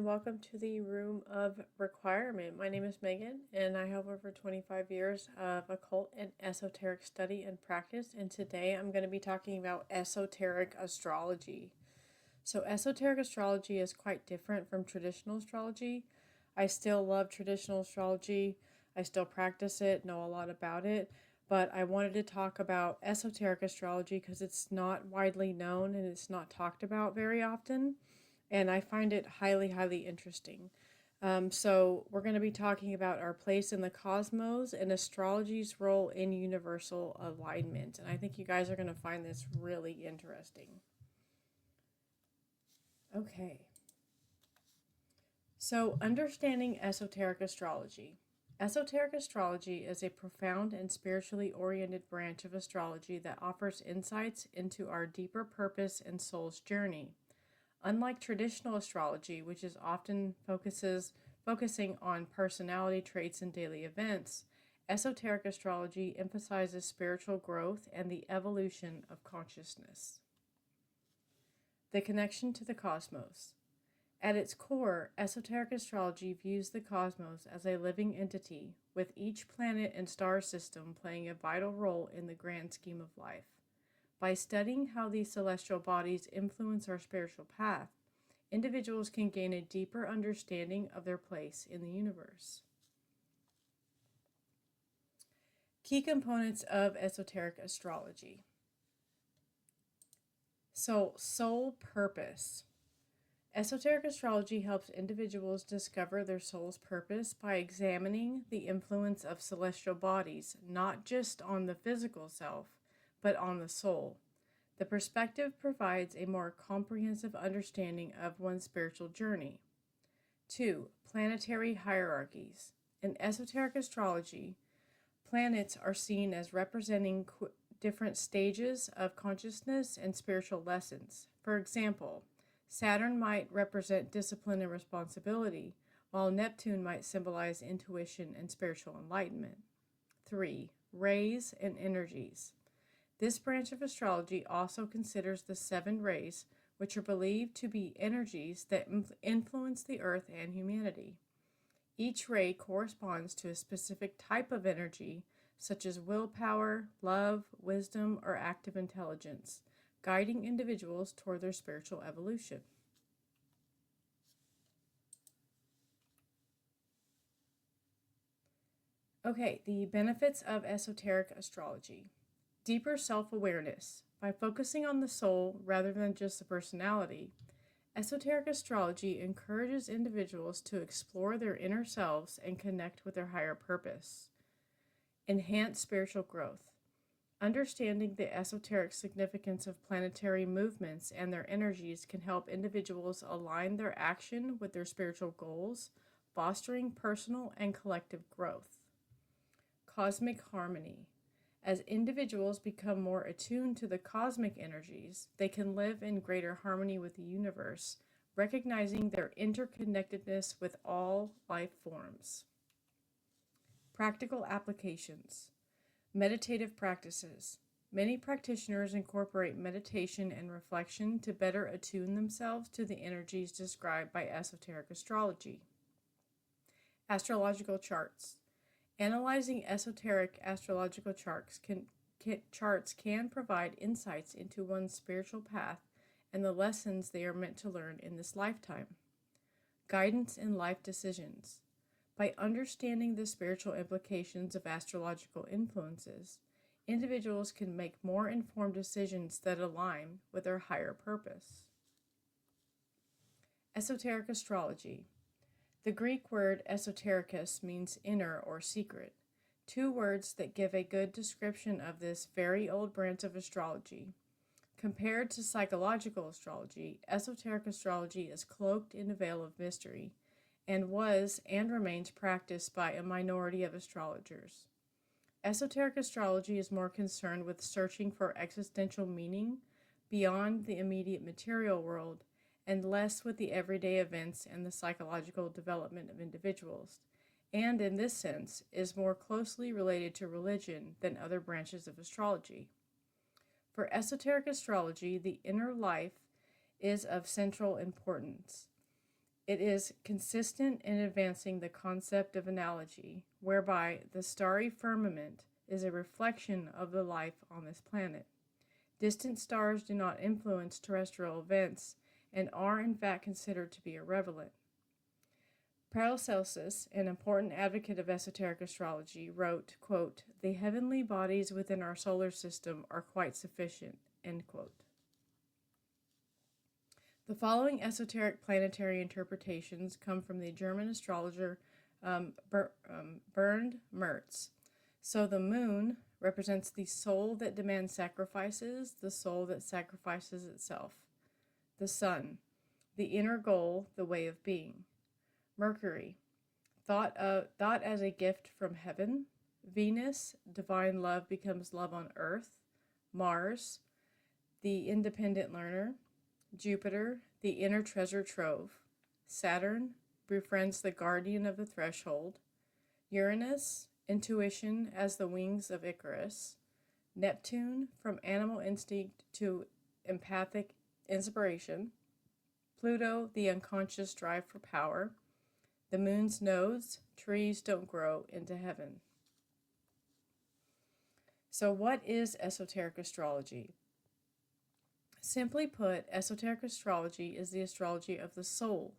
welcome to the Room of Requirement. My name is Megan, and I have over 25 years of occult and esoteric study and practice. And today I'm going to be talking about esoteric astrology. So, esoteric astrology is quite different from traditional astrology. I still love traditional astrology, I still practice it, know a lot about it. But I wanted to talk about esoteric astrology because it's not widely known and it's not talked about very often. And I find it highly, highly interesting. So, we're going to be talking about our place in the cosmos and astrology's role in universal alignment. And I think you guys are going to find this really interesting. Okay. So, understanding esoteric astrology. Esoteric astrology is a profound and spiritually oriented branch of astrology that offers insights into our deeper purpose and soul's journey. Unlike traditional astrology, which is often focusing on personality traits and daily events, esoteric astrology emphasizes spiritual growth and the evolution of consciousness. The connection to the cosmos. At its core, esoteric astrology views the cosmos as a living entity, with each planet and star system playing a vital role in the grand scheme of life. By studying how these celestial bodies influence our spiritual path, individuals can gain a deeper understanding of their place in the universe. Key components of esoteric astrology. So, soul purpose. Esoteric astrology helps individuals discover their soul's purpose by examining the influence of celestial bodies, not just on the physical self, but on the soul. The perspective provides a more comprehensive understanding of one's spiritual journey. 2. Planetary hierarchies. In esoteric astrology, planets are seen as representing different stages of consciousness and spiritual lessons. For example, Saturn might represent discipline and responsibility, while Neptune might symbolize intuition and spiritual enlightenment. 3. Rays and energies. This branch of astrology also considers the 7 rays, which are believed to be energies that influence the earth and humanity. Each ray corresponds to a specific type of energy, such as willpower, love, wisdom, or active intelligence, guiding individuals toward their spiritual evolution. Okay, the benefits of esoteric astrology. Deeper self-awareness. By focusing on the soul rather than just the personality, esoteric astrology encourages individuals to explore their inner selves and connect with their higher purpose. Enhance spiritual growth. Understanding the esoteric significance of planetary movements and their energies can help individuals align their action with their spiritual goals, fostering personal and collective growth. Cosmic harmony. As individuals become more attuned to the cosmic energies, they can live in greater harmony with the universe, recognizing their interconnectedness with all life forms. Practical applications. Meditative practices. Many practitioners incorporate meditation and reflection to better attune themselves to the energies described by esoteric astrology. Astrological charts. Analyzing esoteric astrological charts can provide insights into one's spiritual path and the lessons they are meant to learn in this lifetime. Guidance in life decisions. By understanding the spiritual implications of astrological influences, individuals can make more informed decisions that align with their higher purpose. Esoteric astrology. The Greek word esoterikos means inner or secret, 2 words that give a good description of this very old branch of astrology. Compared to psychological astrology, esoteric astrology is cloaked in a veil of mystery, and was and remains practiced by a minority of astrologers. Esoteric astrology is more concerned with searching for existential meaning beyond the immediate material world and less with the everyday events and the psychological development of individuals, and in this sense is more closely related to religion than other branches of astrology. For esoteric astrology, the inner life is of central importance. It is consistent in advancing the concept of analogy, whereby the starry firmament is a reflection of the life on this planet. Distant stars do not influence terrestrial events and are in fact considered to be irrelevant. Paracelsus, an important advocate of esoteric astrology, wrote, quote, "The heavenly bodies within our solar system are quite sufficient," end quote. The following esoteric planetary interpretations come from the German astrologer Bernd Mertz. So the moon represents the soul that demands sacrifices, the soul that sacrifices itself. The sun, the inner goal, the way of being. Mercury, thought as a gift from heaven. Venus, divine love becomes love on earth. Mars, the independent learner. Jupiter, the inner treasure trove. Saturn, befriends the guardian of the threshold. Uranus, intuition as the wings of Icarus. Neptune, from animal instinct to empathic inspiration. Pluto, the unconscious drive for power. The moon's nodes, trees don't grow into heaven. So what is esoteric astrology? Simply put, esoteric astrology is the astrology of the soul.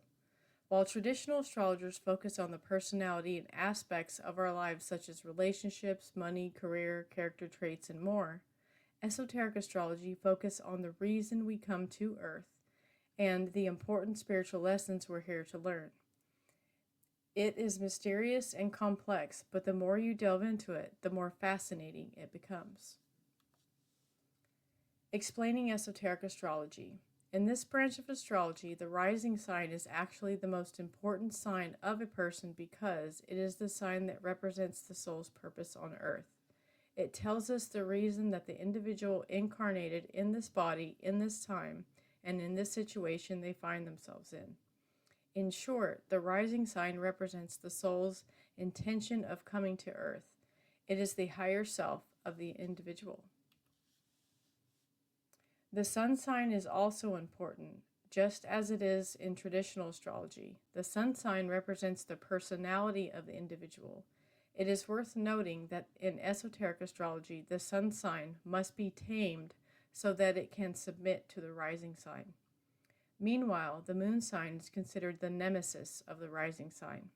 While traditional astrologers focus on the personality and aspects of our lives such as relationships, money, career, character traits, and more, esoteric astrology focuses on the reason we come to Earth and the important spiritual lessons we're here to learn. It is mysterious and complex, but the more you delve into it, the more fascinating it becomes. Explaining esoteric astrology. In this branch of astrology, the rising sign is actually the most important sign of a person because it is the sign that represents the soul's purpose on earth. It tells us the reason that the individual incarnated in this body, in this time, and in this situation they find themselves in. In short, the rising sign represents the soul's intention of coming to earth. It is the higher self of the individual. The sun sign is also important, just as it is in traditional astrology. The sun sign represents the personality of the individual. It is worth noting that in esoteric astrology, the sun sign must be tamed so that it can submit to the rising sign. Meanwhile, the moon sign is considered the nemesis of the rising sign.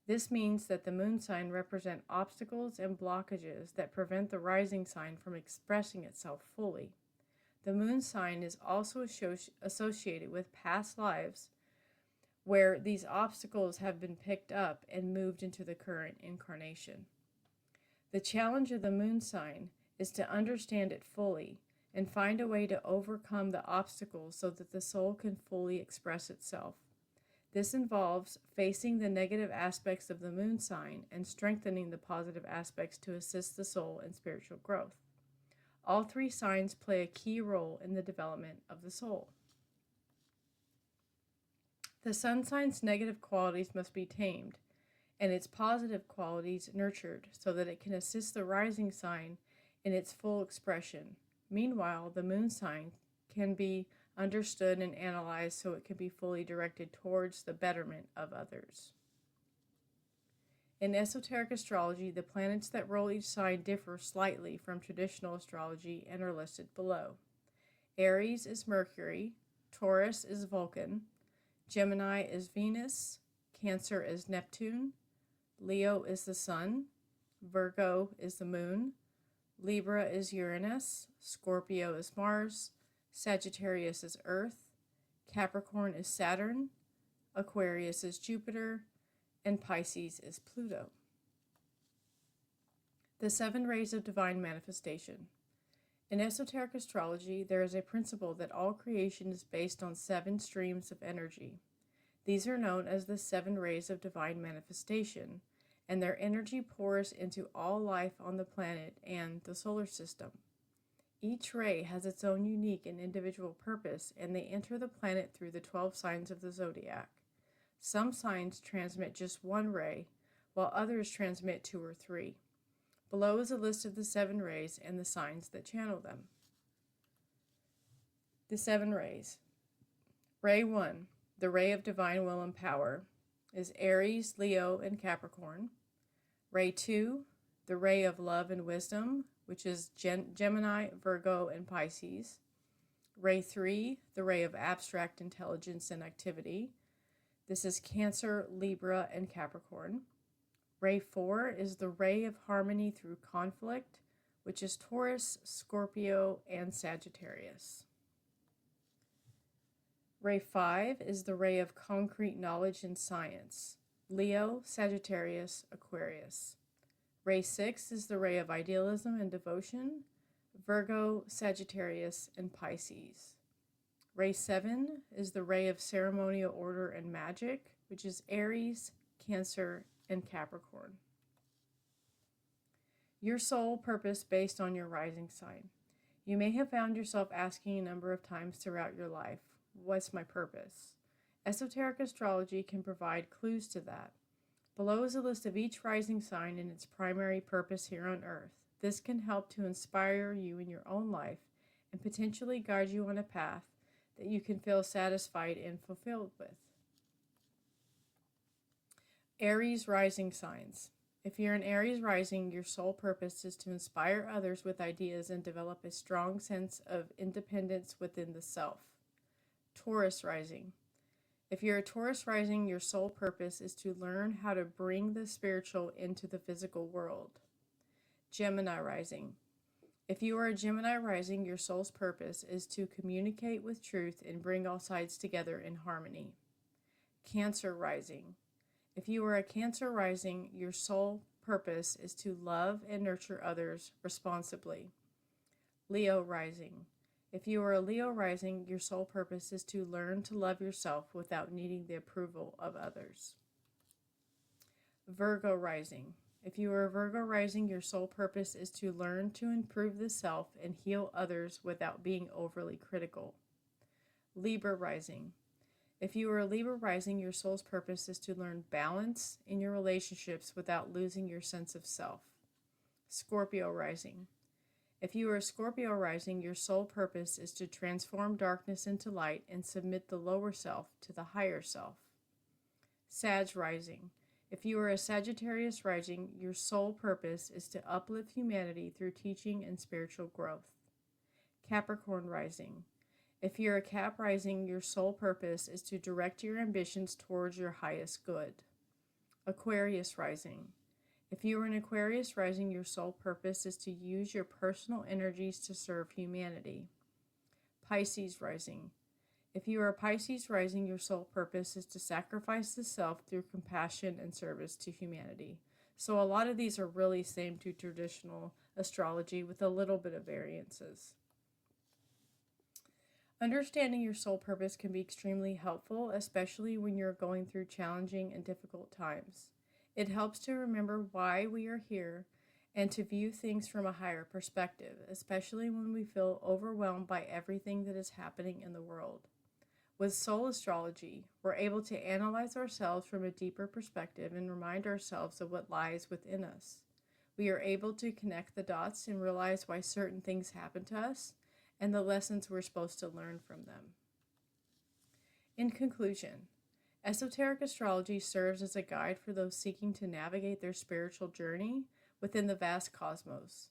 This means that the moon sign represents obstacles and blockages that prevent the rising sign from expressing itself fully. The moon sign is also associated with past lives where these obstacles have been picked up and moved into the current incarnation. The challenge of the moon sign is to understand it fully and find a way to overcome the obstacles so that the soul can fully express itself. This involves facing the negative aspects of the moon sign and strengthening the positive aspects to assist the soul in spiritual growth. All three signs play a key role in the development of the soul. The sun sign's negative qualities must be tamed, and its positive qualities nurtured so that it can assist the rising sign in its full expression. Meanwhile, the moon sign can be understood and analyzed so it can be fully directed towards the betterment of others. In esoteric astrology, the planets that rule each sign differ slightly from traditional astrology and are listed below. Aries is Mercury, Taurus is Vulcan, Gemini is Venus, Cancer is Neptune, Leo is the Sun, Virgo is the Moon, Libra is Uranus, Scorpio is Mars, Sagittarius is Earth, Capricorn is Saturn, Aquarius is Jupiter, and Pisces is Pluto. The 7 rays of divine manifestation. In esoteric astrology, there is a principle that all creation is based on 7 streams of energy. These are known as the 7 rays of divine manifestation, and their energy pours into all life on the planet and the solar system. Each ray has its own unique and individual purpose, and they enter the planet through the 12 signs of the zodiac. Some signs transmit just 1 ray, while others transmit 2 or 3. Below is a list of the 7 rays and the signs that channel them. The 7 rays. Ray 1, the ray of divine will and power, is Aries, Leo, and Capricorn. Ray 2, the ray of love and wisdom, which is Gemini, Virgo, and Pisces. Ray 3, the ray of abstract intelligence and activity. This is Cancer, Libra, and Capricorn. Ray 4 is the ray of harmony through conflict, which is Taurus, Scorpio, and Sagittarius. Ray 5 is the ray of concrete knowledge and science, Leo, Sagittarius, Aquarius. Ray 6 is the ray of idealism and devotion, Virgo, Sagittarius, and Pisces. Ray 7 is the ray of ceremonial order and magic, which is Aries, Cancer, and Capricorn. Your soul purpose based on your rising sign. You may have found yourself asking a number of times throughout your life, what's my purpose? Esoteric astrology can provide clues to that. Below is a list of each rising sign and its primary purpose here on Earth. This can help to inspire you in your own life and potentially guide you on a path that you can feel satisfied and fulfilled with. Aries rising signs. If you're an Aries rising, your sole purpose is to inspire others with ideas and develop a strong sense of independence within the self. Taurus rising. If you're a Taurus rising, your sole purpose is to learn how to bring the spiritual into the physical world. Gemini rising. If you are a Gemini rising, your soul's purpose is to communicate with truth and bring all sides together in harmony. Cancer rising. If you are a Cancer rising, your sole purpose is to love and nurture others responsibly. Leo rising. If you are a Leo rising, your sole purpose is to learn to love yourself without needing the approval of others. Virgo rising. If you are a Virgo rising, your sole purpose is to learn to improve the self and heal others without being overly critical. Libra rising. If you are a Libra rising, your soul's purpose is to learn balance in your relationships without losing your sense of self. Scorpio rising. If you are a Scorpio rising, your sole purpose is to transform darkness into light and submit the lower self to the higher self. Sag rising. If you are a Sagittarius rising, your sole purpose is to uplift humanity through teaching and spiritual growth. Capricorn rising. If you're a Cap rising, your sole purpose is to direct your ambitions towards your highest good. Aquarius rising. If you are an Aquarius rising, your sole purpose is to use your personal energies to serve humanity. Pisces rising. If you are a Pisces rising, your sole purpose is to sacrifice the self through compassion and service to humanity. So a lot of these are really same to traditional astrology with a little bit of variances. Understanding your soul purpose can be extremely helpful, especially when you're going through challenging and difficult times. It helps to remember why we are here and to view things from a higher perspective, especially when we feel overwhelmed by everything that is happening in the world. With soul astrology, we're able to analyze ourselves from a deeper perspective and remind ourselves of what lies within us. We are able to connect the dots and realize why certain things happen to us and the lessons we're supposed to learn from them. In conclusion, esoteric astrology serves as a guide for those seeking to navigate their spiritual journey within the vast cosmos.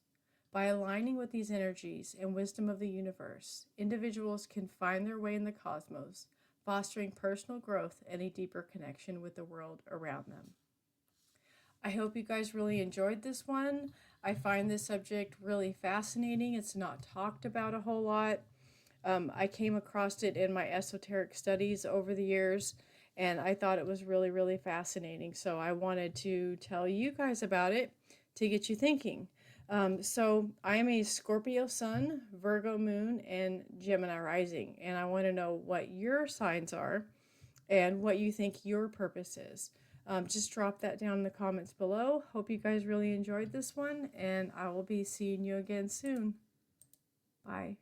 By aligning with these energies and wisdom of the universe, individuals can find their way in the cosmos, fostering personal growth and a deeper connection with the world around them. I hope you guys really enjoyed this one. I find this subject really fascinating. It's not talked about a whole lot. I came across it in my esoteric studies over the years, and I thought it was really, really fascinating. So I wanted to tell you guys about it to get you thinking. So I am a Scorpio sun, Virgo moon, and Gemini rising, and I want to know what your signs are and what you think your purpose is. Just drop that down in the comments below. Hope you guys really enjoyed this one, and I will be seeing you again soon. Bye.